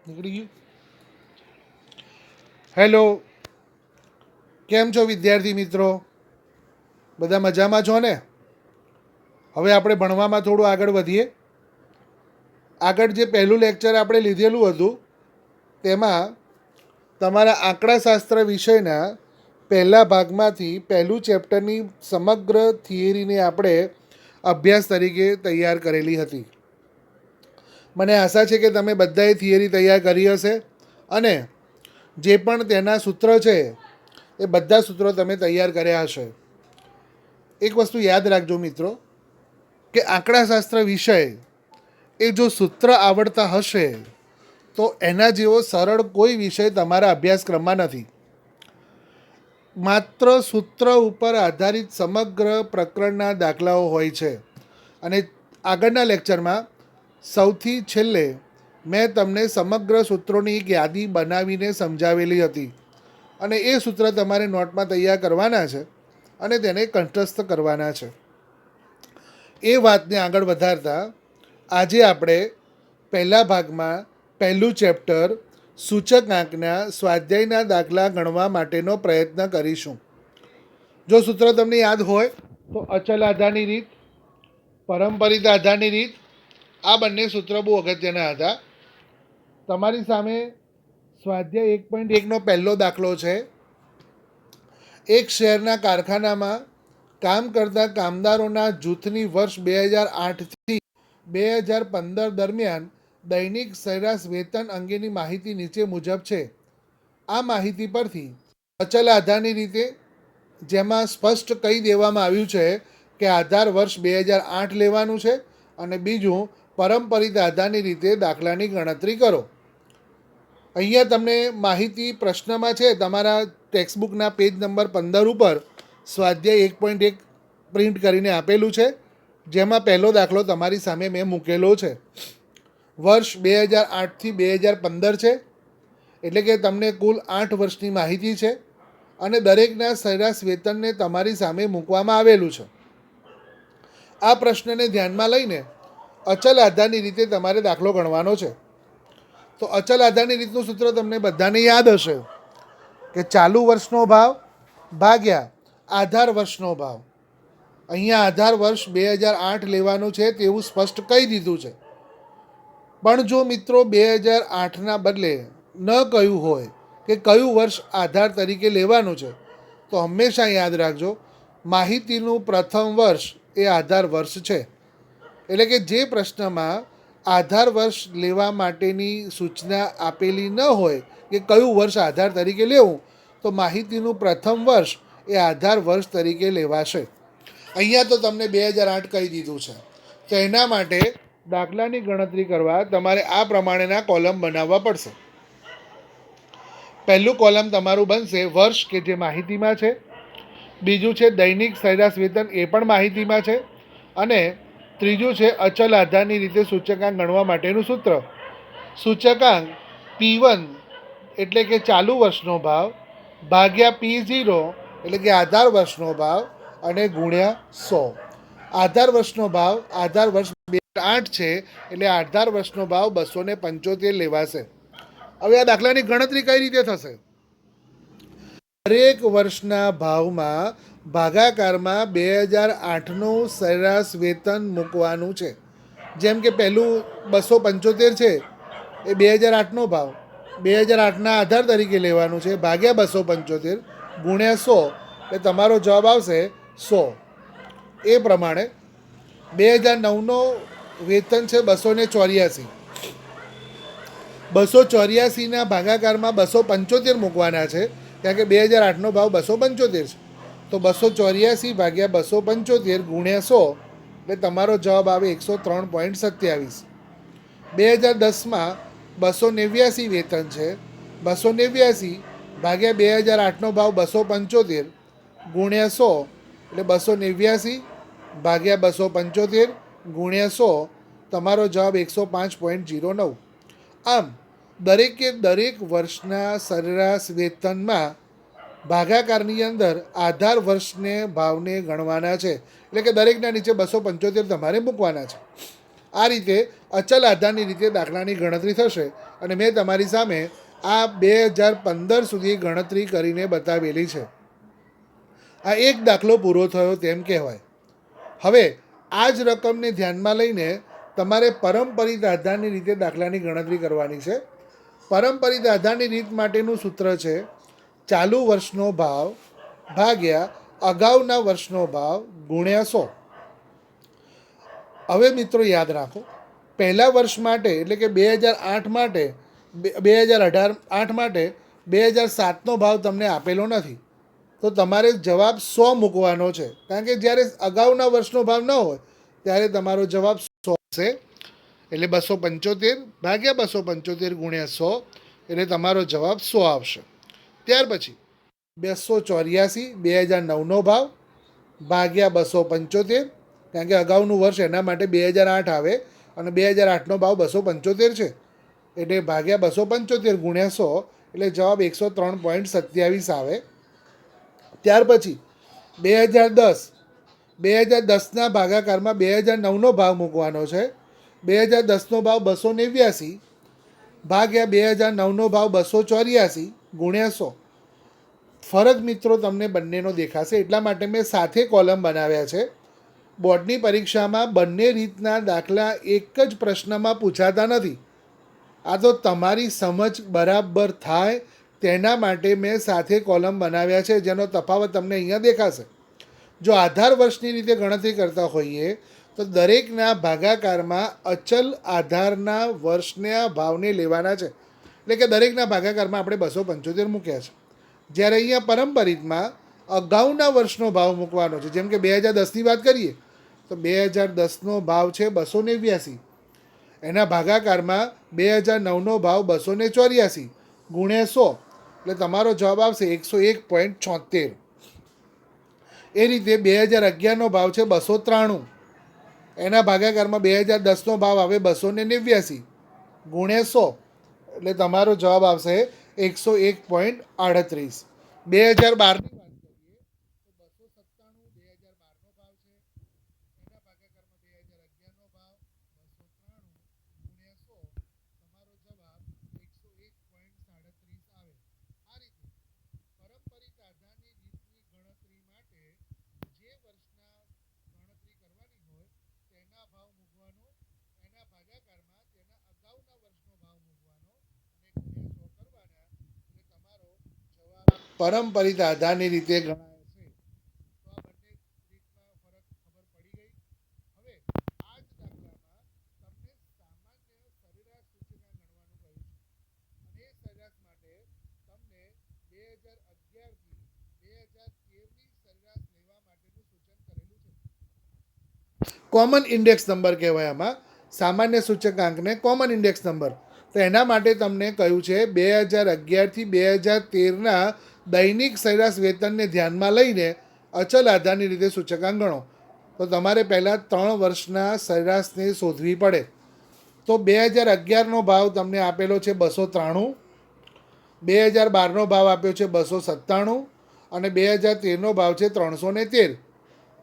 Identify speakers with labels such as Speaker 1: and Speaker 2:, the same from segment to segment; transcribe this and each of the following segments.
Speaker 1: નીકળી ગયું. હેલો, કેમ છો વિદ્યાર્થી મિત્રો? બધા મજામાં છો ને? હવે આપણે ભણવામાં થોડું આગળ વધીએ. આગળ જે પહેલું લેક્ચર આપણે લીધેલું હતું તેમાં તમારા આંકડાશાસ્ત્ર વિષયના પહેલા ભાગમાંથી પહેલું ચેપ્ટરની સમગ્ર થિયરીને આપણે અભ્યાસ તરીકે તૈયાર કરેલી હતી. મને આશા છે કે તમે બધાએ થિયરી તૈયાર કરી હશે અને જે પણ તેના સૂત્ર છે એ બધા સૂત્રો તમે તૈયાર કર્યા હશે. એક વસ્તુ યાદ રાખજો મિત્રો કે આંકડાશાસ્ત્ર વિષય એ જો સૂત્ર આવડતા હશે તો એના જેવો સરળ કોઈ વિષય તમારા અભ્યાસક્રમમાં નથી. માત્ર સૂત્ર ઉપર આધારિત સમગ્ર પ્રકરણના દાખલાઓ હોય છે અને આગળના લેક્ચરમાં સૌથી છેલ્લે મેં તમને સમગ્ર સૂત્રોની એક યાદી બનાવીને સમજાવેલી હતી અને એ સૂત્ર તમારે નોટમાં તૈયાર કરવાના છે અને તેને કંઠસ્થ કરવાના છે. એ વાતને આગળ વધારતા આજે આપણે પહેલા ભાગમાં પહેલું ચેપ્ટર સૂચકાંકના સ્વાધ્યાયના દાખલા ગણવા માટેનો પ્રયત્ન કરીશું. જો સૂત્ર તમને યાદ હોય તો અચલ આધારની રીત, પરંપરિત આધારની રીત, આ બંને સૂત્ર બહુ અગત્યના હતા. તમારી સામે સ્વાધ્યાય 1.1નો પહેલો દાખલો છે. એક શહેરના કારખાનામાં કામ કરતા કામદારોના જૂથની વર્ષ 2008થી 2015 દરમિયાન દૈનિક સરેરાશ વેતન અંગેની માહિતી નીચે મુજબ છે. આ માહિતી પરથી અચલ આધારની રીતે, જેમાં સ્પષ્ટ કહી દેવામાં આવ્યું છે કે આધાર વર્ષ 2008 લેવાનું છે, અને બીજું પરંપરિત આધારની રીતે દાખલાની ગણતરી કરો. અહીંયા તમને માહિતી પ્રશ્નમાં છે તમારા ટેક્સ્ટબુકના પેજ નંબર 15 ઉપર સ્વાધ્યાય 1.1 પ્રિન્ટ કરીને આપેલું છે, જેમાં પહેલો દાખલો તમારી સામે મેં મૂકેલો છે. વર્ષ 2008થી 2015 છે, એટલે કે તમને કુલ 8 વર્ષની માહિતી છે અને દરેકના સરેરાશ વેતનને તમારી સામે મૂકવામાં આવેલું છે. આ પ્રશ્નને ધ્યાનમાં લઈને અચલ આધારની રીતે તમારે દાખલો ગણવાનો છે. તો અચલ આધારની રીતનું સૂત્ર તમને બધાને યાદ હશે કે ચાલુ વર્ષનો ભાવ ભાગ્યા આધાર વર્ષનો ભાવ. અહીંયા આધાર વર્ષ 2008 લેવાનું છે તેવું સ્પષ્ટ કહી દીધું છે. પણ જો મિત્રો 2008ના બદલે ન કહ્યું હોય કે કયું વર્ષ આધાર તરીકે લેવાનું છે તો હંમેશા યાદ રાખજો માહિતીનું પ્રથમ વર્ષ એ આધાર વર્ષ છે. એટલે કે જે પ્રશ્નમાં આધાર વર્ષ લેવા માટેની સૂચના આપેલી ન હોય કે કયું વર્ષ આધાર તરીકે લેવું, તો માહિતીનું પ્રથમ વર્ષ એ આધાર વર્ષ તરીકે લેવાશે. અહીંયા તો તમને 2008 કહી દીધું છે, તો એના માટે દાખલાની ગણતરી કરવા તમારે આ પ્રમાણેના કોલમ બનાવવા પડશે. પહેલું કોલમ તમારું બનશે વર્ષ, કે જે માહિતીમાં છે. બીજું છે દૈનિક સરેરાશ વેતન, એ પણ માહિતીમાં છે. અને ત્રીજું છે અચલ આધારની રીતે સૂચકાંક ગણવા માટેનું સૂત્ર. સૂચકાંક P1 એટલે કે ચાલુ વર્ષનો ભાવ ભાગ્યા P0 એટલે કે આધાર વર્ષનો ભાવ અને ગુણ્યા 100. આધાર વર્ષનો ભાવ આધાર વર્ષ 2008 છે એટલે આધાર વર્ષનો ભાવ 275 લેવાશે. હવે આ દાખલાની ગણતરી કઈ રીતે થશે? દરેક વર્ષના ભાવમાં ભાગાકારમાં 2008નું સરેરાશ વેતન મૂકવાનું છે. જેમ કે પહેલું 275 છે એ 2008નો ભાવ 2008ના આધાર તરીકે લેવાનું છે, ભાગ્યા 275 ગુણ્યા 100 એટલે તમારો જવાબ આવશે 100. એ પ્રમાણે 2009નો વેતન છે 284. 284ના ભાગાકારમાં 275 મૂકવાના છે, કારણ કે 2008નો ભાવ 275 છે. તો 284 ભાગ્યા 275 ગુણ્યા 100 એટલે તમારો જવાબ આવે 103.27. 2010માં 289 વેતન છે. 289 ભાગ્યા 2008નો ભાવ 275 ગુણ્યા 100 એટલે 289 ભાગ્યા 275 ગુણ્યા 100 તમારો જવાબ 105.09. આમ દરેકે દરેક વર્ષના સરેરાશ વેતનમાં ભાગાકારની અંદર આધાર વર્ષને ભાવને ગણવાના છે. એટલે કે દરેકના નીચે 275 તમારે મૂકવાના છે. આ રીતે અચલ આધારની રીતે દાખલાની ગણતરી થશે અને મેં તમારી સામે આ 2015 સુધી ગણતરી કરીને બતાવેલી છે. આ એક દાખલો પૂરો થયો તેમ કહેવાય. હવે આ જ રકમને ધ્યાનમાં લઈને તમારે પરંપરિત આધારની રીતે દાખલાની ગણતરી કરવાની છે. પરંપરિત આધારની રીત માટેનું સૂત્ર છે ચાલુ વર્ષનો ભાવ ભાગ્યા અગાઉના વર્ષનો ભાવ ગુણ્યા 100. હવે મિત્રો યાદ રાખો, પહેલા વર્ષ માટે એટલે કે 2008 માટે 2008 માટે 2007નો ભાવ તમને આપેલો નથી, તો તમારે જવાબ 100 મૂકવાનો છે. કારણ કે જ્યારે અગાઉના વર્ષનો ભાવ ન હોય ત્યારે તમારો જવાબ 100 છે. એટલે 275 ભાગ્યા 275 ગુણ્યા 100 એટલે તમારો જવાબ 100 આવશે. ત્યાર પછી 284 2009નો ભાવ ભાગ્યા 275, કારણ કે અગાઉનું વર્ષ એના માટે 2008 આવે અને 2008નો ભાવ 275 છે એટલે ભાગ્યા 275 ગુણ્યા 100 એટલે જવાબ 103.27 આવે. ત્યાર પછી 2010ના ભાગાકારમાં 2009નો ભાવ મૂકવાનો છે. 2010નો ભાવ 289 ભાગ્યા 2009નો ભાવ 284 ગુણ્યા 100. ફરક મિત્રો તમને બંનેનો દેખાશે, એટલા માટે મેં સાથે કોલમ બનાવ્યા છે. બોર્ડની પરીક્ષામાં બંને રીતના દાખલા એક જ પ્રશ્નમાં પૂછાતા નથી. આ તો તમારી સમજ બરાબર થાય તેના માટે મેં સાથે કોલમ બનાવ્યા છે, જેનો તફાવત તમને અહીંયા દેખાશે. જો આધાર વર્ષની રીતે ગણતરી કરતા હોઈએ તો દરેકના ભાગાકારમાં અચલ આધારના વર્ષના ભાવને લેવાના છે. એટલે કે દરેકના ભાગાકારમાં આપણે 275 મૂક્યા છે. જ્યારે અહીંયા પરંપરિતમાં અગાઉના વર્ષનો ભાવ મૂકવાનો છે. જેમ કે 2010ની વાત કરીએ તો 2010નો ભાવ છે 289, એના ભાગાકારમાં 2009નો ભાવ 284 ગુણ્યા 100 એટલે તમારો જવાબ આવશે 101.76. એ રીતે 2011નો ભાવ છે 293, એના ભાગાકારમાં 2010નો ભાવ આવે 289 ગુણ્યા 100 એટલે તમારો જવાબ આવશે 101.38. 2012ની વાત કરીએ તો 297 2012નો ભાવ છે, એના ભાગાકારમાં 2011નો ભાવ 293 ગુણ્યા 100 તમારો જવાબ 101.37 આવે. આ રીતે પરંપરિત આધારની રીતની ગણતરી માટે જે વર્ષના ગણતરી કરવાની હોય તેના ભાવ મૂકવાનો, એના ભાગાકારમાં તેના અગાઉના વર્ષનો ભાવ મૂકવાનો અને ગુણ્યા 100 કરવાના એટલે તમારો જવાબ પરંપરિત આધારની રીતે ગણાય છે. તો આ બંને રીતમાં ફરક ખબર પડી ગઈ. હવે આ જ દાખલામાં તમને સામાન્ય સરેરાશ સૂચકાંક ગણવાનું કહ્યું છે અને એ સરેરાશ માટે તમને 2011 થી 2013ની સરેરાશ લેવા માટેનું સૂચન કરેલું છે. કોમન ઇન્ડેક્સ નંબર કહેવાય. આમાં સામાન્ય સૂચકાંકને કોમન ઇન્ડેક્સ નંબર. તો એના માટે તમને કહ્યું છે 2011 થી 2013ના દૈનિક સરેરાશ વેતનને ધ્યાનમાં લઈને અચલ આધારની રીતે સૂચકાંક ગણો. તો તમારે પહેલાં 3 વર્ષના સરેરાશને શોધવી પડે. તો 2011નો ભાવ તમને આપેલો છે 293, 2012નો ભાવ આપ્યો છે 297 અને 2013નો ભાવ છે 313.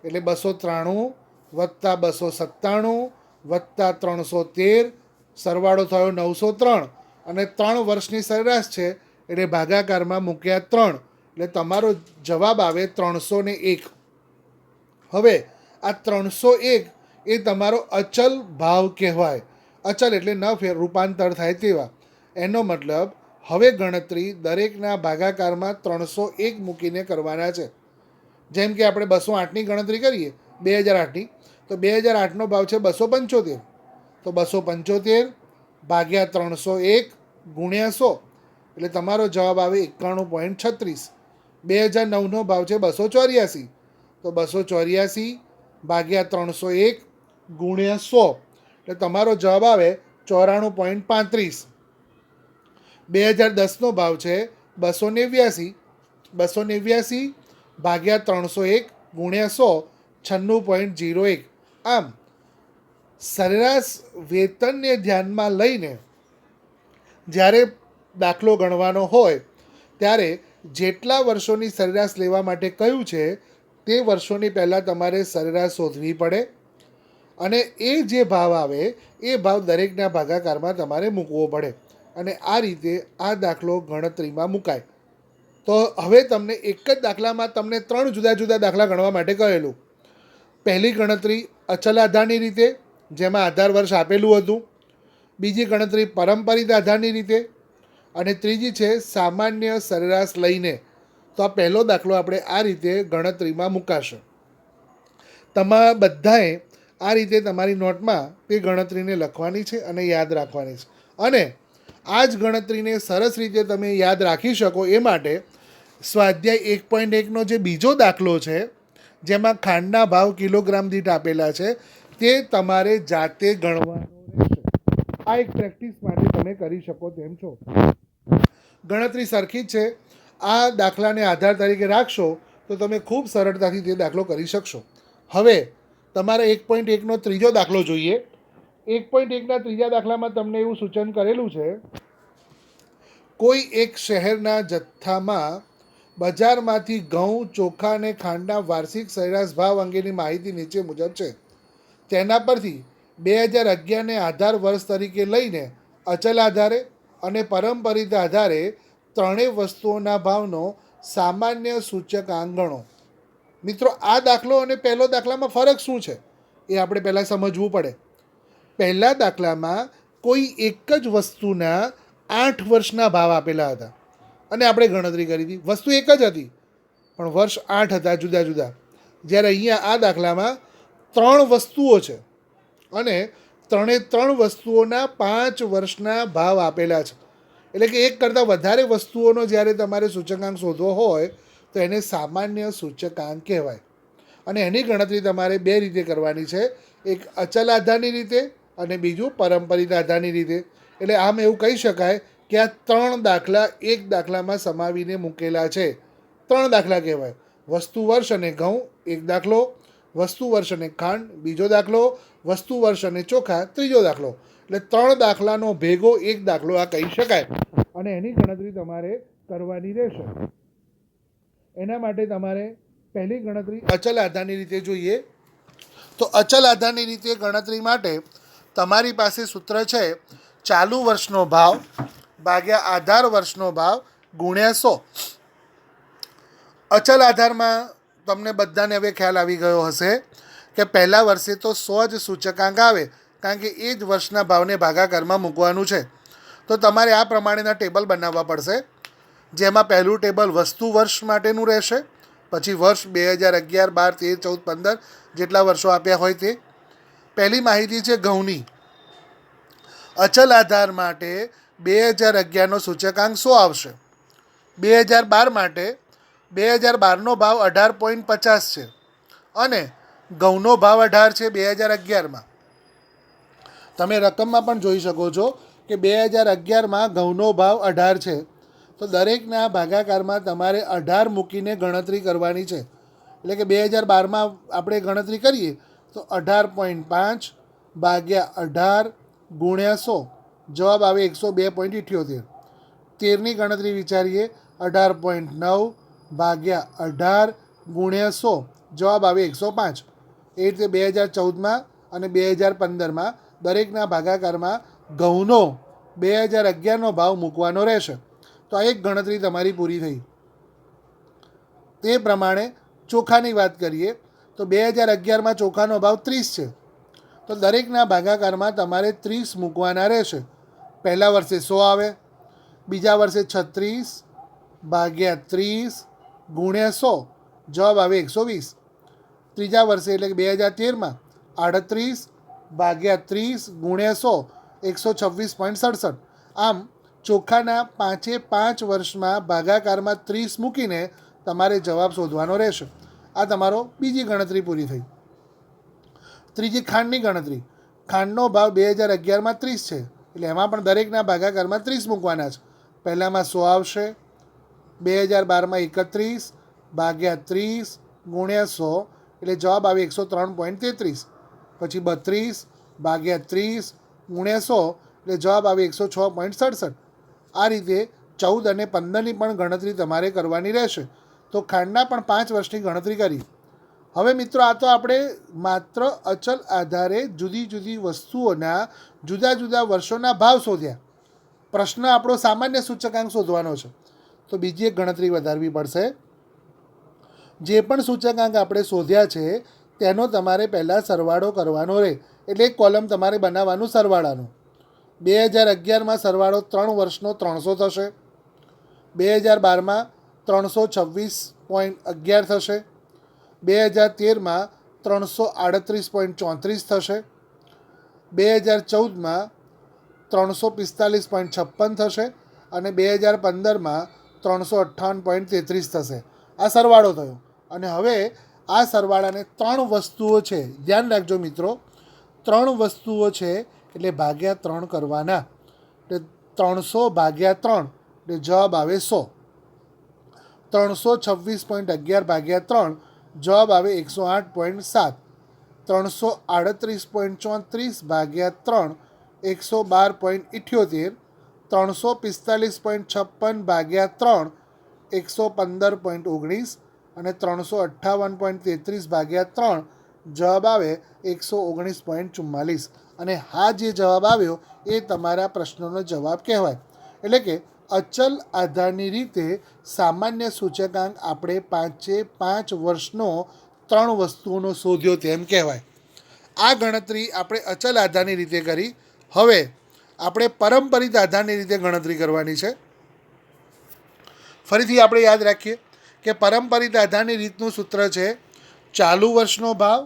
Speaker 1: એટલે 293 વત્તા 297 વત્તા 313 સરવાળો થયો 903 અને 3 વર્ષની સરેરાશ છે એટલે ભાગાકારમાં મૂક્યા 3 એટલે તમારો જવાબ આવે 301. હવે આ 301 એ તમારો અચલ ભાવ કહેવાય. અચલ એટલે ન રૂપાંતર થાય તેવા. એનો મતલબ હવે ગણતરી દરેકના ભાગાકારમાં 301 મૂકીને કરવાના છે. જેમ કે આપણે 208ની ગણતરી કરીએ 2008ની, તો 2008નો ભાવ છે 275, તો 275 ભાગ્યા 301 ગુણ્યા 100 એટલે તમારો જવાબ આવે 91.36. 2009નો ભાવ છે 284, તો 284 ભાગ્યા 301 ગુણ્યા 100 એટલે તમારો જવાબ આવે 94.35. 2010નો ભાવ છે 289, 289 ભાગ્યા 301 ગુણ્યા 100 96.01. આમ સરેરાશ વેતનને ધ્યાનમાં લઈને જ્યારે દાખલો ગણવાનો હોય ત્યારે જેટલા વર્ષોની સરેરાશ લેવા માટે કહ્યું છે તે વર્ષોની પહેલાં તમારે સરેરાશ શોધવી પડે અને એ જે ભાવ આવે એ ભાવ દરેકના ભાગાકારમાં તમારે મૂકવો પડે અને આ રીતે આ દાખલો ગણતરીમાં મુકાય. તો હવે તમને એક જ દાખલામાં તમને 3 જુદા જુદા દાખલા ગણવા માટે કહેલું. પહેલી ગણતરી અચલ આધારની રીતે, જેમાં આધાર વર્ષ આપેલું હતું. બીજી ગણતરી પરંપરિત આધારની રીતે અને ત્રીજી છે સામાન્ય સરેરાશ લઈને. તો આ પહેલો દાખલો આપણે આ રીતે ગણતરીમાં મુકાશે. તમારા બધાએ આ રીતે તમારી નોટમાં તે ગણતરીને લખવાની છે અને યાદ રાખવાની છે. અને આ જ ગણતરીને સરસ રીતે તમે યાદ રાખી શકો એ માટે સ્વાધ્યાય 1.1નો જે બીજો દાખલો છે, જેમાં ખાંડના ભાવ કિલોગ્રામ દીઠ આપેલા છે, તે તમારે જાતે ગણવાનો રહેશે. આ એક પ્રેક્ટિસ માટે તમે કરી શકો તેમ છો. ગણતરી સરખી જ છે. આ દાખલાને આધાર તરીકે રાખશો તો તમે ખૂબ સરળતાથી તે દાખલો કરી શકશો. હવે તમારે 1.1નો ત્રીજો દાખલો જોઈએ. 1.1ના ત્રીજા દાખલામાં તમને એવું સૂચન કરેલું છે, કોઈ એક શહેરના જથ્થામાં બજારમાંથી ઘઉં, ચોખા અને ખાંડના વાર્ષિક સરેરાશ ભાવ અંગેની માહિતી નીચે મુજબ છે. તેના પરથી 2011ને આધાર વર્ષ તરીકે લઈને અચલ આધારે અને પરંપરિત આધારે ત્રણેય વસ્તુઓના ભાવનો સામાન્ય સૂચકાંક ગણો. મિત્રો, આ દાખલો અને પહેલો દાખલામાં ફરક શું છે એ આપણે પહેલાં સમજવું પડે. પહેલા દાખલામાં કોઈ એક જ વસ્તુના 8 વર્ષના ભાવ આપેલા હતા અને આપણે ગણતરી કરી હતી. વસ્તુ એક જ હતી પણ વર્ષ 8 હતા જુદા જુદા. જ્યારે અહીંયા આ દાખલામાં 3 વસ્તુઓ છે અને ત્રણ વસ્તુઓના 5 વર્ષના ભાવ આપેલા છે. એટલે કે એક કરતાં વધારે વસ્તુઓનો જ્યારે તમારે સૂચકાંક શોધવો હોય તો એને સામાન્ય સૂચકાંક કહેવાય. અને એની ગણતરી તમારે 2 રીતે કરવાની છે, એક અચલ આધારની રીતે અને બીજું પરંપરિત આધારની રીતે. એટલે આમ એવું કહી શકાય કે આ 3 દાખલા એક દાખલામાં સમાવીને મૂકેલા છે. 3 દાખલા કહેવાય. વસ્તુ વર્ષ અને ઘઉં એક દાખલો, વસ્તુ વર્ષ અને ખાંડ બીજો દાખલો, વસ્તુ વર્ષ અને ચોખા ત્રીજો દાખલો. એટલે 3 દાખલાનો ભેગો એક દાખલો આ કહી શકાય. અને એની ગણતરી તમારે કરવાની રહેશે. એના માટે તમારે પહેલી ગણતરી અચલ આધારની રીતે જોઈએ. તો અચલ આધારની રીતે ગણતરી માટે તમારી પાસે સૂત્ર છે, ચાલુ વર્ષનો ભાવ ભાગ્યા આધાર વર્ષનો ભાવ ગુણ્યા 100. અચલ આધારમાં તમને બધાને હવે ખ્યાલ આવી ગયો હશે કે પહેલા વર્ષે તો 100 જ સૂચકાંક આવે, કારણ કે એ જ વર્ષના ભાવને ભાગાકારમાં મૂકવાનું છે. તો તમારે આ પ્રમાણેના ટેબલ બનાવવા પડશે, જેમાં પહેલું ટેબલ વસ્તુ વર્ષ માટેનું રહેશે, પછી વર્ષ 2011, 12, 13, 14, 15 જેટલા વર્ષો આપ્યા હોય તે. પહેલી માહિતી છે ઘઉંની. અચલ આધાર માટે 2011નો સૂચકાંક 100 આવશે. 2012 માટે 2012નો ભાવ 18.50 છે અને ઘઉંનો ભાવ 18 છે 2011માં. તમે રકમમાં પણ જોઈ શકો છો કે 2011માં ઘઉંનો ભાવ 18 છે. તો દરેકના ભાગાકારમાં તમારે 18 મૂકીને ગણતરી કરવાની છે. એટલે કે 2012માં આપણે ગણતરી કરીએ તો 18.5 ભાગ્યા 18 ગુણ્યા 100 જવાબ આવે 102.78. 13ની ગણતરી વિચારીએ, 18.9 ભાગ્યા 18 ગુણ્યા 100 જવાબ આવે 105. એ રીતે 2014માં અને 2015માં દરેકના ભાગાકારમાં ઘઉંનો 2011નો ભાવ મૂકવાનો રહેશે. તો આ એક ગણતરી તમારી પૂરી થઈ. તે પ્રમાણે ચોખાની વાત કરીએ તો 2011માં ચોખાનો ભાવ 30 છે. તો દરેકના ભાગાકારમાં તમારે 30 મૂકવાના રહેશે. પહેલા વર્ષે 100 આવે, બીજા વર્ષે 36 ભાગ્યા 30 ગુણ્યા 100 જવાબ આવે 120. ત્રીજા વર્ષે એટલે કે 2013માં 38 ભાગ્યા 30 ગુણ્યા 100 126.67. આમ ચોખાના 5 વર્ષમાં ભાગાકારમાં 30 મૂકીને તમારે જવાબ શોધવાનો રહેશે. આ તમારો બીજી ગણતરી પૂરી થઈ. ત્રીજી ખાંડની ગણતરી. ખાંડનો ભાવ 2011માં 30 છે, એટલે એમાં પણ દરેકના ભાગાકારમાં 30 મૂકવાના છે. પહેલામાં 100 આવશે, 2012માં 31 ભાગ્યા 30 ગુણ્યા 100 એટલે જવાબ આવે 103.33. પછી 32 ભાગ્યા 30 ગુણ્યા 100 એટલે જવાબ આવે 106.67. આ રીતે 14 અને 15ની પણ ગણતરી તમારે કરવાની રહેશે. તો ખાંડના પણ 5 વર્ષની ગણતરી કરી. હવે મિત્રો આ તો આપણે માત્ર અચલ આધારે જુદી જુદી વસ્તુઓના જુદા જુદા વર્ષોના ભાવ શોધ્યા. પ્રશ્ન આપણો સામાન્ય સૂચકાંક શોધવાનો છે. તો બીજી એક ગણતરી વધારવી પડશે. જે પણ સૂચકાંક આપણે શોધ્યા છે તેનો તમારે પહેલાં સરવાળો કરવાનો રહે. એટલે એક કોલમ તમારે બનાવવાનું સરવાળાનું. 2011માં સરવાળો 3 વર્ષનો 300 થશે. 2012માં 326.11 થશે. 2013માં 338.34 થશે. 2014માં 345.56 થશે અને 2015માં 358.33 થશે. આ સરવાળો થયો. અને હવે આ સરવાળાને 3 વસ્તુઓ છે, ધ્યાન રાખજો મિત્રો, 3 વસ્તુઓ છે એટલે ભાગ્યા 3 કરવાના. એટલે 300 ભાગ્યા 3 એટલે જવાબ આવે 100. 326.11 ભાગ્યા 3 જવાબ આવે 108.7. 338.34 ભાગ્યા 3 112.78. 345.56 ભાગ્યા 3 115.19 અને 358.33 ભાગ્યા 3 જવાબ આવે 119.44. અને હા જે જવાબ આવ્યો એ તમારા પ્રશ્નનો જવાબ કહેવાય. એટલે કે અચલ આધારની રીતે સામાન્ય સૂચકાંક આપણે 5 વર્ષનો 3 વસ્તુઓનો શોધ્યો તેમ કહેવાય. આ ગણતરી આપણે અચલ આધારની રીતે કરી. હવે આપણે પરંપરિત આધારની રીતે ગણતરી કરવાની છે. ફરીથી આપણે યાદ રાખીએ કે પરંપરિત આધારની રીતનું સૂત્ર છે ચાલુ વર્ષનો ભાવ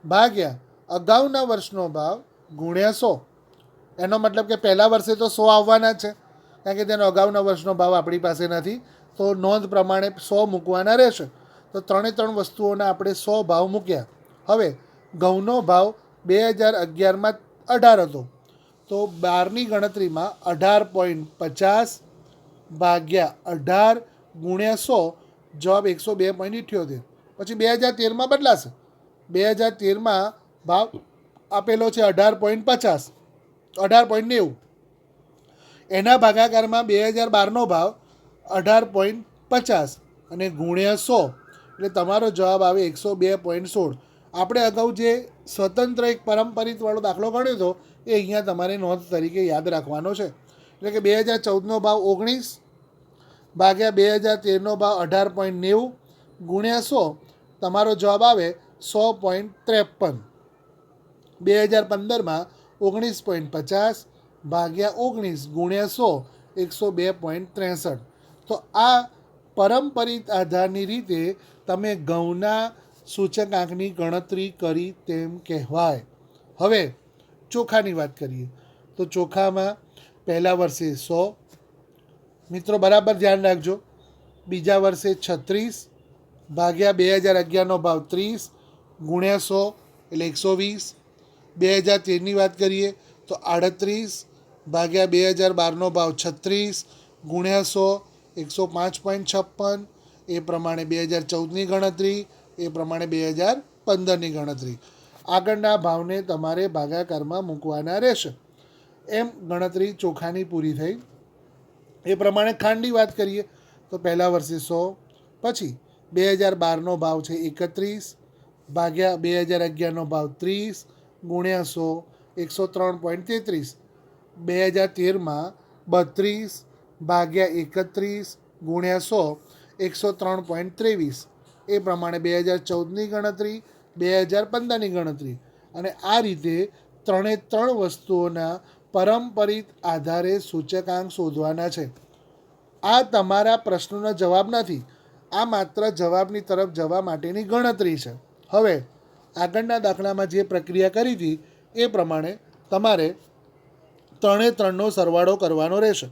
Speaker 1: ભાગ્યા અગાઉના વર્ષનો ભાવ ગુણ્યા 100. એનો મતલબ કે પહેલા વર્ષે તો 100 આવવાના જ છે, કારણ કે તેનો અગાઉના વર્ષનો ભાવ આપણી પાસે નથી, તો નોંધ પ્રમાણે 100 મૂકવાના રહેશે. તો 3 વસ્તુઓના આપણે 100 ભાવ મૂક્યા. હવે ઘઉંનો ભાવ 2011માં 18 હતો, તો 12ની ગણતરીમાં 18.50 ભાગ્યા 18 ગુણ્યા 100 જવાબ 102.78. પછી 2013માં બદલાશે. 2013માં ભાવ આપેલો છે 18.50, 18.90. એના ભાગાકારમાં 2012નો ભાવ 18.50 અને ગુણ્યા 100 એટલે તમારો જવાબ આવે 102.16. આપણે અગાઉ જે સ્વતંત્ર એક પરંપરિતવાળો દાખલો ગણ્યો હતો એ અહીંયા તમારે નોંધ તરીકે યાદ રાખવાનો છે. એટલે કે 2014નો ભાવ 19 ભાગ્યા 2013નો ભાવ 18.90 ગુણ્યા 100 તમારો જવાબ આવે 100.53. 2015માં 19.50 ભાગ્યા 19 ગુણ્યા 100 102.63. તો આ પરંપરિત આધારની રીતે તમે ઘઉંના સૂચકાંકની ગણતરી કરી તેમ કહેવાય. હવે ચોખાની વાત કરીએ તો ચોખામાં પહેલા વર્ષે 100, મિત્રો બરાબર ધ્યાન રાખજો. બીજા વર્ષે 36 ભાગ્યા 2011નો ભાવ 30 ગુણ્યા 100 એટલે 120. 2013ની વાત કરીએ તો 38 ભાગ્યા 2012નો ભાવ 36 ગુણ્યા 100 105.56. એ પ્રમાણે 2014ની ગણતરી, એ પ્રમાણે 2015ની ગણતરી. આગળના ભાવને તમારે ભાગાકારમાં મૂકવાના રહેશે. એમ ગણતરી ચોખાની પૂરી થઈ. એ પ્રમાણે ખાંડની વાત કરીએ તો પહેલા વર્ષે 100, પછી 2012નો ભાવ છે 31 ભાગ્યા 2011નો ભાવ 30 ગુણ્યા 100 103.33. 2013માં 32 ભાગ્યા 31 ગુણ્યા 100 103.23. એ પ્રમાણે 2014ની ગણતરી, 2015ની ગણતરી. અને આ રીતે 3 વસ્તુઓના પરંપરિત આધારે સૂચકાંક શોધવાના છે. આ તમારા પ્રશ્નોના જવાબ નથી, આ માત્ર જવાબની તરફ જવા માટેની ગણતરી છે. હવે આગળના દાખલામાં જે પ્રક્રિયા કરી હતી એ પ્રમાણે તમારે 3નો સરવાળો કરવાનો રહેશે.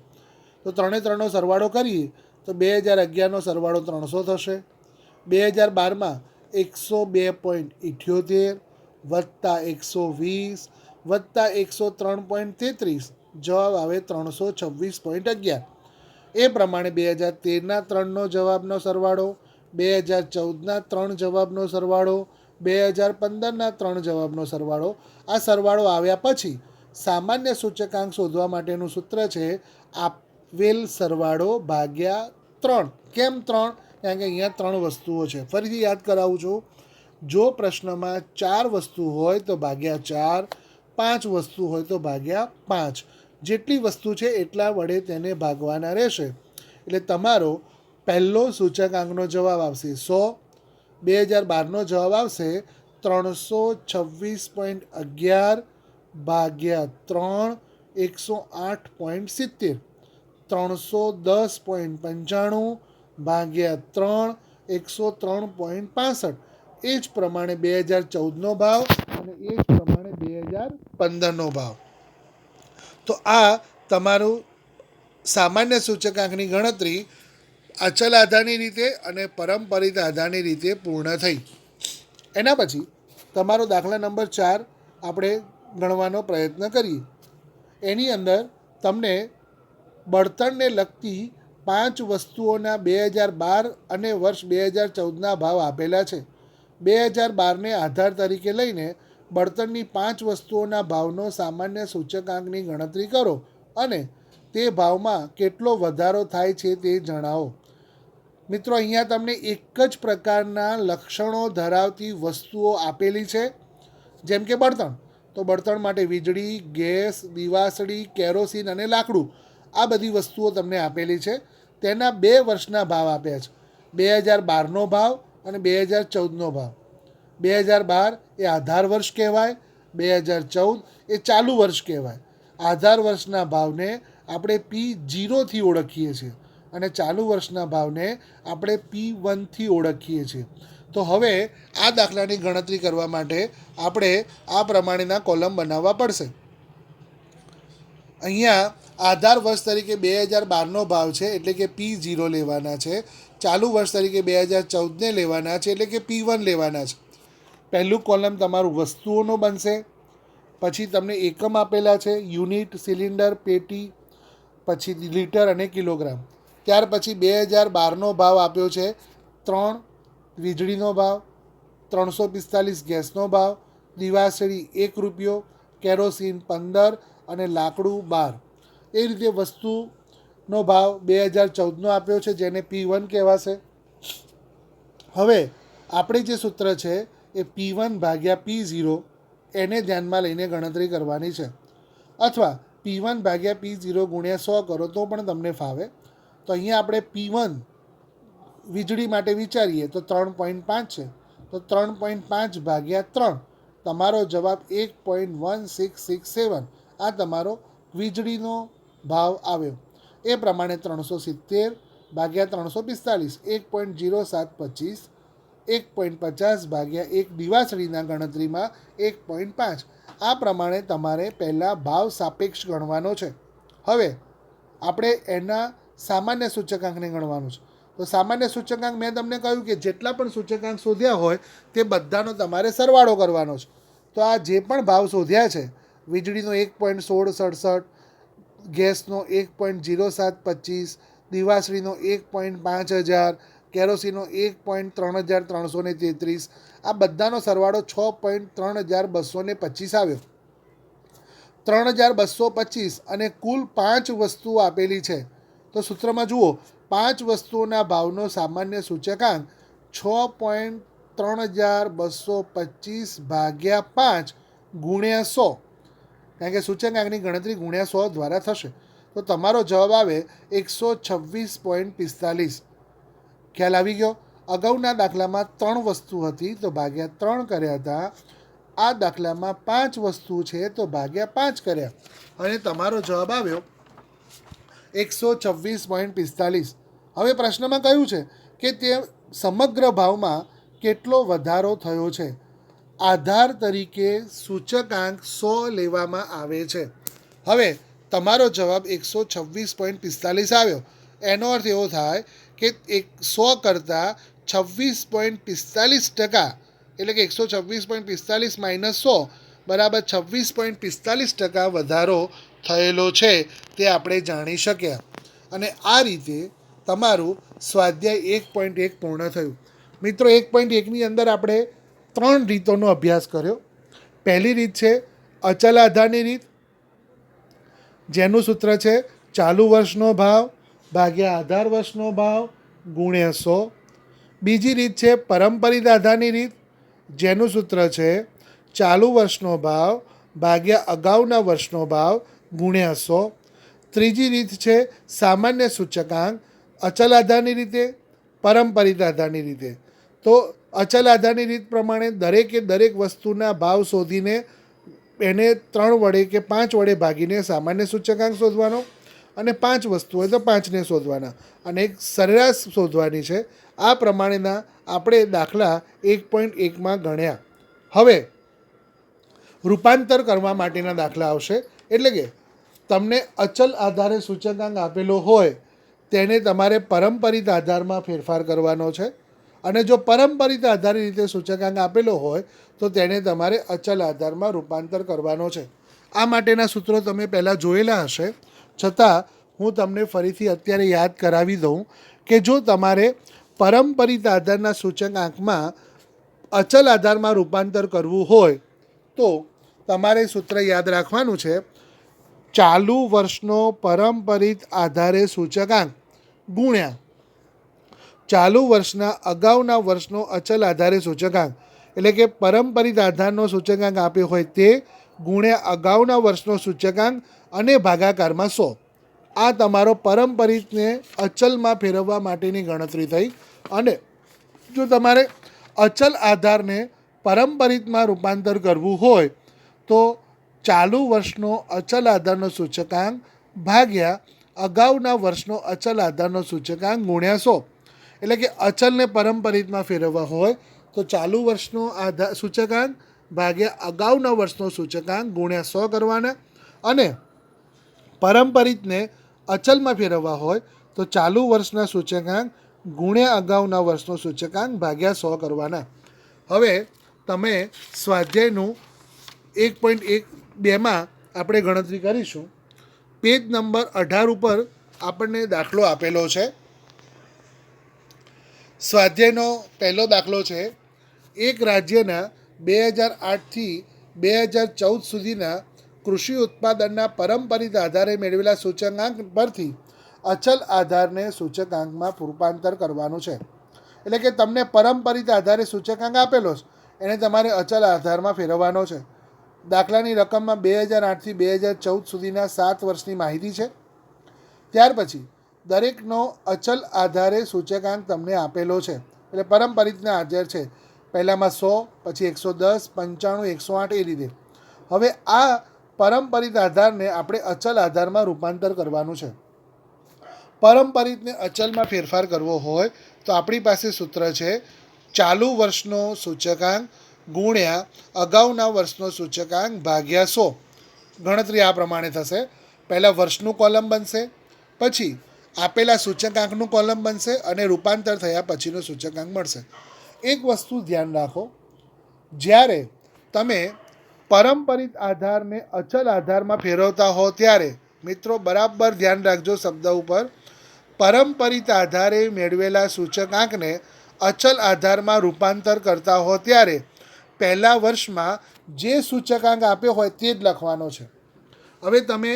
Speaker 1: તો 3નો સરવાળો કરીએ તો 2011નો સરવાળો 300 થશે. 2012માં 102.78 વત્તા 120 વત્તા 103.33 જવાબ આવે 326.11. એ પ્રમાણે 2013ના 3નો જવાબનો સરવાળો, 2014ના 3 જવાબનો સરવાળો, 2015ના 3 જવાબનો સરવાળો. આ સરવાળો આવ્યા પછી સામાન્ય સૂચકાંક શોધવા માટેનું સૂત્ર છે આપેલ સરવાળો ભાગ્યા 3. કેમ 3? કારણ કે અહીંયા 3 વસ્તુઓ છે. ફરીથી યાદ કરાવું છું. જો પ્રશ્નમાં 4 વસ્તુ હોય તો ભાગ્યા 4, 5 વસ્તુ હોય તો ભાગ્યા 5. જેટલી વસ્તુ છે એટલા વડે તેને ભાગવાના રહેશે. એટલે તમારો પહેલો સૂચકાંકનો જવાબ આવશે 100. 2012નો જવાબ આવશે 326.11 ભાગ્યા 3, 108.70. 310.95 ભાગ્યા 3, 103.65. એ જ પ્રમાણે 2014નો ભાવ અને એ જ પ્રમાણે 2015નો ભાવ. તો આ તમારું સામાન્ય સૂચકાંકની ગણતરી અચલ આધારની રીતે અને પરંપરિત આધારની રીતે પૂર્ણ થઈ. એના પછી તમારો દાખલા નંબર 4 આપણે ગણવાનો પ્રયત્ન કરીએ. એની અંદર તમને બળતણને લગતી 5 વસ્તુઓના 2012 અને વર્ષ 2014ના ભાવ આપેલા છે. 2012ને આધાર તરીકે લઈને બળતણની 5 વસ્તુઓના ભાવનો સામાન્ય સૂચકાંકની ગણતરી કરો અને તે ભાવમાં કેટલો વધારો થાય છે તે જણાવો. મિત્રો, અહીંયા તમને એક જ પ્રકારના લક્ષણો ધરાવતી વસ્તુઓ આપેલી છે. જેમ કે બળતણ, તો બળતણ માટે વીજળી, ગેસ, દિવાસળી, કેરોસીન અને લાકડું, આ બધી વસ્તુઓ તમને આપેલી છે. તેના 2 વર્ષના ભાવ આપ્યા છે. 2012નો ભાવ અને 2014નો ભાવ. 2012 એ આધાર વર્ષ કહેવાય, 2014 એ ચાલુ વર્ષ કહેવાય. આધાર વર્ષના ભાવને આપણે P0થી ઓળખીએ છીએ અને ચાલુ વર્ષના ભાવને આપણે P1થી ઓળખીએ છીએ. તો હવે આ દાખલાની ગણતરી કરવા માટે આપણે આ પ્રમાણેના કોલમ બનાવવા પડશે. અહીંયા આધાર વર્ષ તરીકે 2012નો ભાવ છે એટલે કે P0 લેવાના છે. ચાલુ વર્ષ તરીકે 2014ને લેવાના છે એટલે કે P1 લેવાના છે. પહેલું કોલમ તમારું વસ્તુઓનો બનશે. પછી તમને એકમ આપેલા છે, યુનિટ, સિલિન્ડર, પેટી, પછી લીટર અને કિલોગ્રામ. ત્યાર પછી 2012નો ભાવ આપ્યો છે 3 વીજળીનો ભાવ, 345 ગેસનો ભાવ, દિવાસળી 1 રૂપિયો, કેરોસીન 15 અને લાકડું 12. એ રીતે વસ્તુનો ભાવ 2014નો આપ્યો છે જેને P1 કહેવાશે. હવે આપણે જે સૂત્ર છે એ P1 ભાગ્યા P0 એને ધ્યાનમાં લઈને ગણતરી કરવાની છે. અથવા P1 ભાગ્યા P0 ગુણ્યા 100 કરો તો પણ તમને ફાવે. તો અહીંયા આપણે P1 વીજળી માટે વિચારીએ તો 3.5 છે. તો 3.5 ભાગ્યા 3, તમારો જવાબ 1.1667. આ તમારો વીજળીનો ભાવ આવ્યો. એ પ્રમાણે 370 ભાગ્યા 345, 1.0725. 1.50 ભાગ્યા 1 દિવાસળીના ગણતરીમાં 1.5. આ પ્રમાણે તમારે પહેલાં ભાવ સાપેક્ષ ગણવાનો છે. હવે આપણે એના સામાન્ય સૂચકાંકને ગણવાનું છે. તો સામાન્ય સૂચકાંક મેં તમને કહ્યું કે જેટલા પણ સૂચકાંક શોધ્યા હોય તે બધાનો તમારે સરવાળો કરવાનો છે. તો આ જે પણ ભાવ શોધ્યા છે, વીજળીનો 1.1667, ગેસનો 1.0725, દિવાસળીનો 1.5000, કેરોસીનનો 1.3333, આ બધાનો સરવાળો 6.3225 આવ્યો. 3225 અને કુલ 5 વસ્તુઓ આપેલી છે. તો સૂત્રમાં જુઓ, 5 વસ્તુઓના ભાવનો સામાન્ય સૂચકાંક 6.3225 ભાગ્યા 5 ગુણ્યા 100. કારણ કે સૂચકાંકની ગણતરી ગુણ્યા 100 દ્વારા થશે. તો તમારો જવાબ આવે 126.45. ખ્યાલ આવી ગયો? અગાઉના દાખલામાં 3 વસ્તુ હતી તો ભાગ્યા 3 કર્યા હતા. આ દાખલામાં 5 વસ્તુ છે તો ભાગ્યા 5 કર્યા અને તમારો જવાબ આવ્યો 126.45. હવે પ્રશ્નમાં કહ્યું છે કે તે સમગ્ર ભાવમાં કેટલો વધારો થયો છે. આધાર તરીકે સૂચકાંક 100 લેવામાં આવે છે. હવે તમારો જવાબ 126.45 આવ્યો. એનો અર્થ એવો થાય કે 100 કરતાં 26.45%, એટલે કે 126.45 માઇનસ 100 બરાબર 26.45% વધારો થયેલો છે તે આપણે જાણી શક્યા. અને આ રીતે તમારું સ્વાધ્યાય 1.1 પૂર્ણ થયું. મિત્રો, 1.1ની અંદર આપણે 3 રીતોનો અભ્યાસ કર્યો. પહેલી રીત છે અચલ આધારની રીત, જેનું સૂત્ર છે ચાલુ વર્ષનો ભાવ ભાગ્યા આધાર વર્ષનો ભાવ ગુણ્યા 100. બીજી રીત છે પરંપરિત આધારની રીત, જેનું સૂત્ર છે ચાલુ વર્ષનો ભાવ ભાગ્યા અગાઉના વર્ષનો ભાવ ગુણ્યા 100. ત્રીજી રીત છે સામાન્ય સૂચકાંક અચલ આધારની રીતે, પરંપરિત આધારની રીતે. તો અચલ આધારની રીત પ્રમાણે દરેકે દરેક વસ્તુના ભાવ શોધીને એને 3 વડે કે 5 વડે ભાગીને સામાન્ય સૂચકાંક શોધવાનો, અને 5 વસ્તુ હોય તો 5ને શોધવાના, અને એક સરેરાશ શોધવાની છે. આ પ્રમાણેના આપણે દાખલા 1.1માં ગણ્યા. હવે રૂપાંતર કરવા માટેના દાખલા આવશે. એટલે કે તમને અચલ આધારે સૂચકાંક આપેલો હોય તેને તમારે પરંપરિત આધારમાં ફેરફાર કરવાનો છે, અને જો પરંપરિત આધારી રીતે સૂચકાંક આપેલો હોય તો તેને તમારે અચલ આધારમાં રૂપાંતર કરવાનો છે. આ માટેના સૂત્રો તમે પહેલાં જોયેલા હશે, છતાં હું તમને ફરીથી અત્યારે યાદ કરાવી દઉં કે જો તમારે પરંપરિત આધારના સૂચકાંકમાં અચલ આધારમાં રૂપાંતર કરવું હોય તો તમારે સૂત્ર યાદ રાખવાનું છે ચાલુ વર્ષનો પરંપરિત આધારે સૂચકાંક ગુણ્યા ચાલુ વર્ષના અગાઉના વર્ષનો અચલ આધારે સૂચકાંક. એટલે કે પરંપરિત આધારનો સૂચકાંક આપ્યો હોય તે ગુણ્યા અગાઉના વર્ષનો સૂચકાંક અને ભાગાકારમાં 100. આ તમારો પરંપરિતને અચલમાં ફેરવવા માટેની ગણતરી થઈ. અને જો તમારે અચલ આધારને પરંપરિતમાં રૂપાંતર કરવું હોય તો ચાલુ વર્ષનો અચલ આધારનો સૂચકાંક ભાગ્યા અગાઉના વર્ષનો અચલ આધારનો સૂચકાંક ગુણ્યા 100. એટલે કે અચલને પરંપરિતમાં ફેરવવા હોય તો ચાલુ વર્ષનો આધાર સૂચકાંક ભાગ્યા અગાઉના વર્ષનો સૂચકાંક ગુણ્યા 100 કરવાના, અને પરંપરિતને અચલમાં ફેરવવા હોય તો ચાલુ વર્ષના સૂચકાંક ગુણ્યા અગાઉના વર્ષનો સૂચકાંક ભાગ્યા 100 કરવાના. હવે તમે સ્વાધ્યાયનું 1.1.2માં આપણે ગણતરી કરીશું. પેજ નંબર 18 ઉપર આપણને દાખલો આપેલો છે. સ્વાધ્યાયનો પહેલો દાખલો છે એક રાજ્યના 2008થી 2014 સુધીના કૃષિ ઉત્પાદનના પરંપરિત આધારે મેળવેલા સૂચકાંક પરથી અચલ આધારને સૂચકાંકમાં રૂપાંતર કરવાનું છે. એટલે કે તમને પરંપરિત આધારે સૂચકાંક આપેલો છે એને તમારે અચલ આધારમાં ફેરવવાનો છે. દાખલાની રકમમાં 2008થી 2014 સુધીના 7 વર્ષની માહિતી છે. ત્યાર પછી દરેકનો અચલ આધારે સૂચકાંક તમને આપેલો છે, એટલે પરંપરિતના આધાર છે. પહેલામાં 100, પછી 110, 95, 108 એ રીતે. હવે આ પરંપરિત આધારને આપણે અચલ આધારમાં રૂપાંતર કરવાનું છે. પરંપરિતને અચલમાં ફેરફાર કરવો હોય તો આપણી પાસે સૂત્ર છે ચાલુ વર્ષનો સૂચકાંક ગુણ્યા અગાઉના વર્ષનો સૂચકાંક ભાગ્યા 100. ગણતરી આ પ્રમાણે થશે. પહેલાં વર્ષનું કોલમ બનશે, પછી આપેલા સૂચકાંકનું કોલમ બનશે, અને રૂપાંતર થયા પછીનો સૂચકાંક મળશે. એક વસ્તુ ધ્યાન રાખો, જ્યારે તમે પરંપરિત આધારને અચલ આધારમાં ફેરવતા હો ત્યારે મિત્રો બરાબર ધ્યાન રાખજો શબ્દ ઉપર. પરંપરિત આધારે મેળવેલા સૂચકાંકને અચલ આધારમાં રૂપાંતર કરતા હો ત્યારે પહેલા વર્ષમાં જે સૂચકાંક આપ્યો હોય તે જ લખવાનો છે. હવે તમે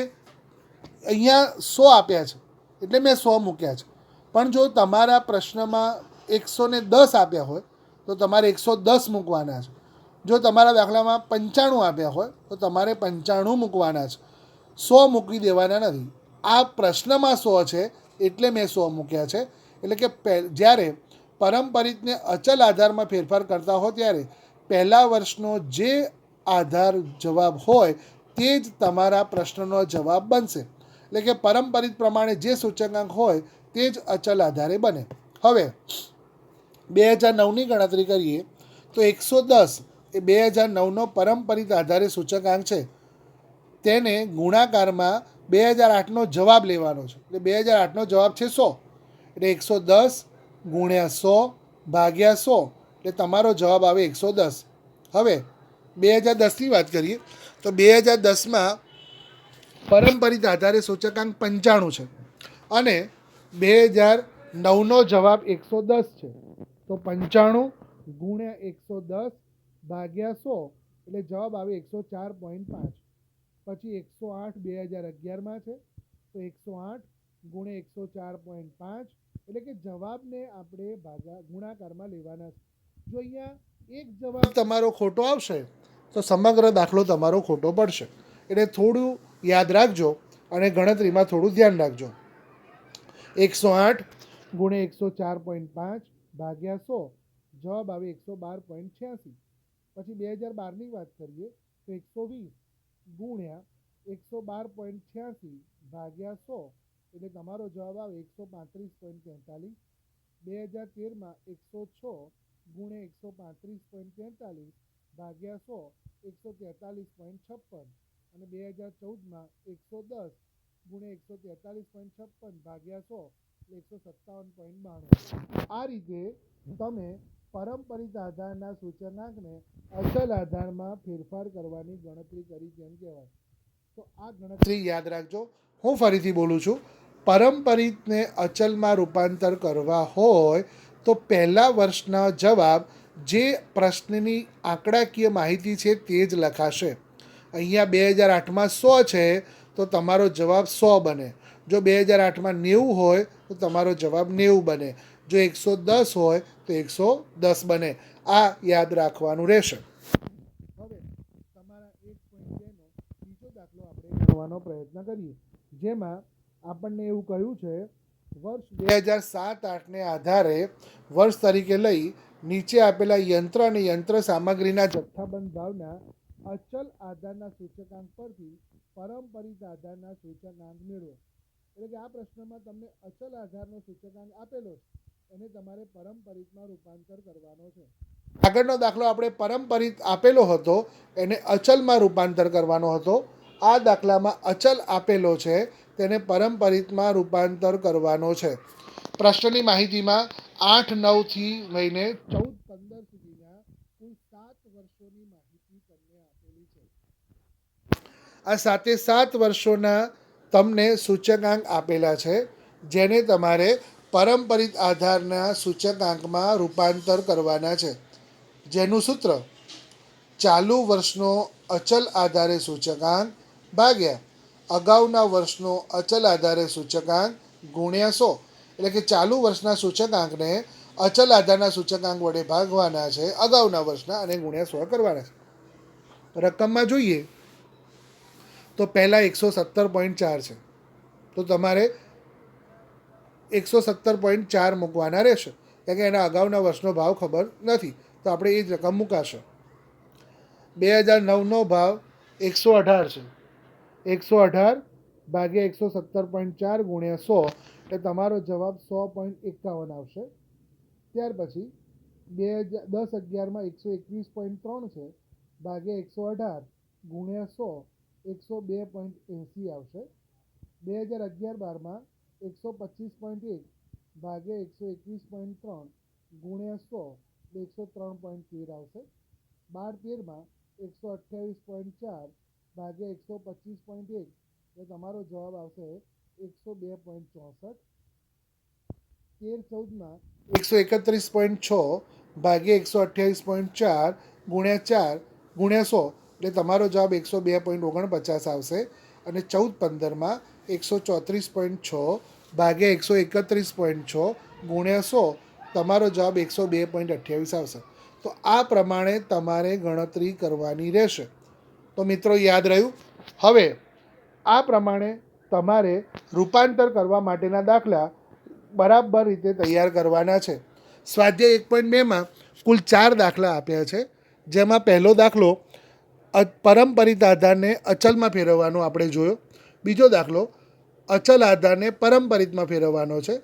Speaker 1: અહીંયા 100 આપ્યા છે એટલે મેં 100 મૂક્યા છે, પણ જો તમારા પ્રશ્નમાં 110 આપ્યા હોય તો તમારે 110 મૂકવાના છે. જો તમારા દાખલામાં 95 આપ્યા હોય તો તમારે 95 મૂકવાના છે, 100 મૂકી દેવાના નથી. આ પ્રશ્નમાં 100 છે એટલે મેં 100 મૂક્યા છે. એટલે કે જ્યારે પરંપરિતને અચલ આધારમાં ફેરફાર કરતા હો ત્યારે પહેલા વર્ષનો જે આધાર જવાબ હોય તે જ તમારા પ્રશ્નનો જવાબ બનશે. એટલે કે પરંપરિત પ્રમાણે જે સૂચકાંક હોય તે જ અચલ આધારે બને. હવે 2009ની ગણતરી કરીએ તો 110 એ 2009નો પરંપરિત આધારે સૂચકાંક છે. તેને ગુણાકારમાં 2008નો જવાબ લેવાનો છે. એટલે 2008નો જવાબ છે 100, એટલે 110 ગુણ્યા 100 ભાગ્યા 100, એટલે તમારો જવાબ આવે 110. હવે 2010ની વાત કરીએ તો 2010માં પરંપરિત આધારે સૂચકાંક 95 છે અને 2009નો જવાબ 110 છે. તો 95 ગુણ્યા 110 ભાગ્યા 100, એટલે જવાબ આવે 104.5. પછી 108 2011માં છે તો 108 ગુણ્યા 104.5, એટલે કે જવાબને આપણે ગુણાકારમાં લેવાના છે. જો અહીંયા એક જવાબ તમારો ખોટો આવશે તો સમગ્ર દાખલો તમારો ખોટો પડશે. એટલે થોડું યાદ રાખજો અને ગણતરીમાં થોડું ધ્યાન રાખજો. 108 ગુણ્યા 104.5 ભાગ્યા 100 જવાબ આવે 112.86. પછી 2012ની વાત કરીએ તો 120 ગુણ્યા 112.86 ભાગ્યા 100 એટલે તમારો જવાબ આવે 135.43. 2013માં 106 ગુણ્યા 135.43 ભાગ્યા 100 143.56 અને 2014માં 110 ગુણ્યા 143.56 ભાગ્યા 100 157.92. આ રીતે તમે પરંપરિત આધારના સૂચકાંકને અચલ આધારમાં ફેરફાર કરવાની ગણતરી કરી તેમ કહેવાય. તો આ ગણતરી યાદ રાખજો. હું ફરીથી બોલું છું. પરંપરિતને અચલમાં રૂપાંતર કરવા હોય તો પહેલા વર્ષના જવાબ જે પ્રશ્નની આંકડાકીય માહિતી છે તે જ લખાશે. અહીંયા 2008માં 100 છે તો તમારો જવાબ 100 બને. જો 2008માં 90 હોય તો તમારો જવાબ 90 બને. જો 110 હોય તો 110 બને. આ યાદ રાખવાનું રહેશે. હવે તમારા 1.2નો બીજો દાખલો આપણે ગણવાનો પ્રયત્ન કરીએ, જેમાં આપણને એવું કહ્યું છે વર્ષ 2007-8ને આધારે વર્ષ તરીકે લઈ નીચે આપેલા યંત્ર અને યંત્ર સામગ્રીના જથ્થાબંધ ભાવના અચલ આધારના સૂચકાંક પરથી પરંપરિત આધારના સૂચકાંક મેળવો. એટલે કે આ પ્રશ્નમાં તમને અચલ આધારનો સૂચકાંક આપેલો છે, એને તમારે પરંપરિતમાં રૂપાંતર કરવાનો છે. આગળનો દાખલો આપણે પરંપરિત આપેલો હતો એને અચલમાં રૂપાંતર કરવાનો હતો. આ દાખલામાં અચલ આપેલો છે તેને પરંપરિતમાં રૂપાંતર કરવાનો છે. પ્રશ્નની માહિતીમાં 8-9થી લઈને 14-15 સુધીના કુલ 7 વર્ષોની માહિતી તમને આપેલી છે. આ 7 વર્ષોના તમને સૂચકાંક આપેલા છે, જેને તમારે પરંપરિત આધારના સૂચકાંકમાં રૂપાંતર કરવાના છે. જેનું સૂત્ર ચાલુ વર્ષનો અચલ આધારે સૂચકાંક ભાગ્યા અગાઉના વર્ષનો અચલ આધારે સૂચકાંક ગુણ્યા 100. એટલે કે ચાલુ વર્ષના સૂચકાંકને અચલ આધારના સૂચકાંક વડે ભાગવાના છે અગાઉના વર્ષના અને ગુણ્યા 100 કરવાના છે. રકમમાં જોઈએ તો પહેલાં 117.4 છે તો તમારે 117.4 મૂકવાના રહેશે, કારણ કે એના અગાઉના વર્ષનો ભાવ ખબર નથી તો આપણે એ જ રકમ મૂકાશે. 2009નો ભાવ 118 છે. 118 ભાગ્યા 117.4 ગુણ્યા 100 એટલે તમારો જવાબ 100.51 આવશે. ત્યાર પછી 10-11માં 121.3 છે ભાગ્યા 118 ગુણ્યા 100 102.80 આવશે. 2011-12માં 125.1 ભાગ્યા 121.3 ગુણ્યા 100 103.13 આવશે. 12-13માં 128.4 ભાગ્યા 125.1 એટલે તમારો જવાબ આવશે 102.64. 13-14માં 131.6 ભાગ્યા 128.4 ગુણ્યા 4 ગુણ્યા 100 એટલે તમારો જવાબ 102.49 આવશે. અને 14-15માં 134.6 ભાગ્યા 131.6 ગુણ્યા 100 તમારો જવાબ 102.28 આવશે. તો આ પ્રમાણે તમારે ગણતરી કરવાની રહેશે. તો મિત્રો યાદ રહ્યું. હવે આ પ્રમાણે તમારે રૂપાંતર કરવા માટેના દાખલા બરાબર રીતે તૈયાર કરવાના છે. સ્વાધ્યાય 1.2માં કુલ 4 દાખલા આપ્યા છે, જેમાં પહેલો દાખલો પરંપરિત આધારને અચલમાં ફેરવવાનો આપણે જોયો. બીજો દાખલો અચલ આધારને પરંપરિતમાં ફેરવવાનો છે.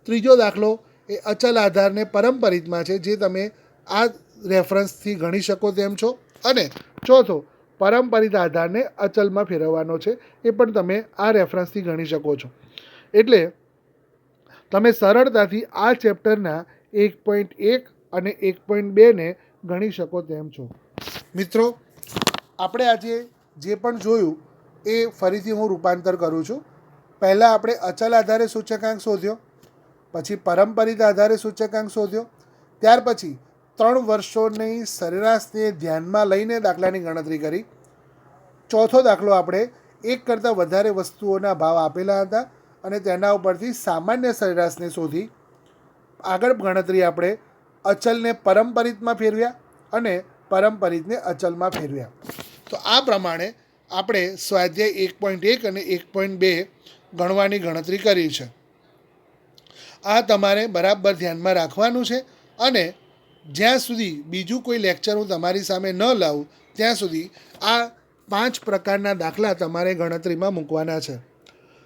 Speaker 1: ત્રીજો દાખલો એ અચલ આધારને પરંપરિતમાં છે, જે તમે આ રેફરન્સથી ગણી શકો તેમ છો. અને ચોથો પરંપરિત આધારને અચલમાં ફેરવવાનો છે, એ પણ તમે આ રેફરન્સથી ગણી શકો છો. એટલે તમે સરળતાથી આ ચેપ્ટરના 1.1 અને 1.2ને ગણી શકો તેમ છો. મિત્રો આપણે આજે જે પણ જોયું એ ફરીથી હું રૂપાંતર કરું છું. પહેલાં આપણે અચલ આધારે સૂચકાંક શોધ્યો, પછી પરંપરિત આધારે સૂચકાંક શોધ્યો, ત્યાર પછી 3 વર્ષોની સરેરાશને ધ્યાનમાં લઈને દાખલાની ગણતરી કરી. ચોથો દાખલો આપણે એક કરતાં વધારે વસ્તુઓના ભાવ આપેલા હતા અને તેના ઉપરથી સામાન્ય સરેરાશને શોધી. આગળ ગણતરી આપણે અચલને પરંપરિતમાં ફેરવ્યા અને પરંપરિતને અચલમાં ફેરવ્યા. તો આ પ્રમાણે આપણે સ્વાધ્યાય 1.1 અને 1.2 ગણવાની ગણતરી કરી છે. આ તમારે બરાબર ધ્યાનમાં રાખવાનું છે અને જ્યાં સુધી બીજું કોઈ લેક્ચર હું તમારી સામે ન લાવું ત્યાં સુધી આ 5 પ્રકારના દાખલા તમારે ગણતરીમાં મૂકવાના છે.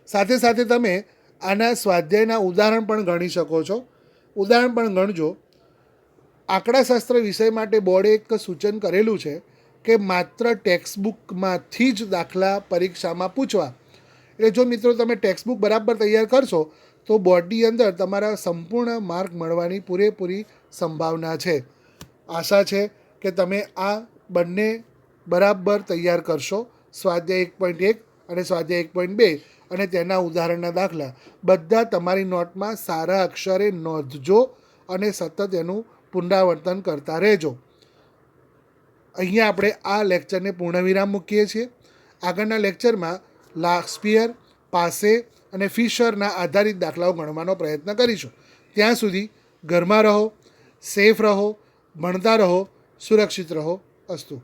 Speaker 1: સાથે સાથે તમે આના સ્વાધ્યાયના ઉદાહરણ પણ ગણી શકો છો. ઉદાહરણ પણ ગણજો. આંકડાશાસ્ત્ર વિષય માટે બોર્ડે એક સૂચન કરેલું છે કે માત્ર ટેક્સ્ટબુકમાંથી જ દાખલા પરીક્ષામાં પૂછવા. એટલે જો મિત્રો તમે ટેક્સ્ટબુક બરાબર તૈયાર કરશો તો બોર્ડની અંદર તમારા સંપૂર્ણ માર્ક મળવાની પૂરેપૂરી સંભાવના છે. આશા છે કે તમે આ બંને બરાબર તૈયાર કરશો. સ્વાધ્યાય 1.1 અને સ્વાધ્યાય 1.2 અને તેના ઉદાહરણના દાખલા બધા તમારી નોટમાં સારા અક્ષરે નોંધજો અને સતત એનું પુનરાવર્તન કરતા રહેજો. અહીંયા આપણે આ લેક્ચરને પૂર્ણવિરામ મૂકીએ છીએ. આગળના લેક્ચરમાં લાક્સપિયર, પાસે અને ફિશરના આધારિત દાખલાઓ ગણવાનો પ્રયત્ન કરીશું. ત્યાં સુધી ઘરમાં રહો, સેફ રહો, ભણતા રહો, સુરક્ષિત રહો. અસ્તુ.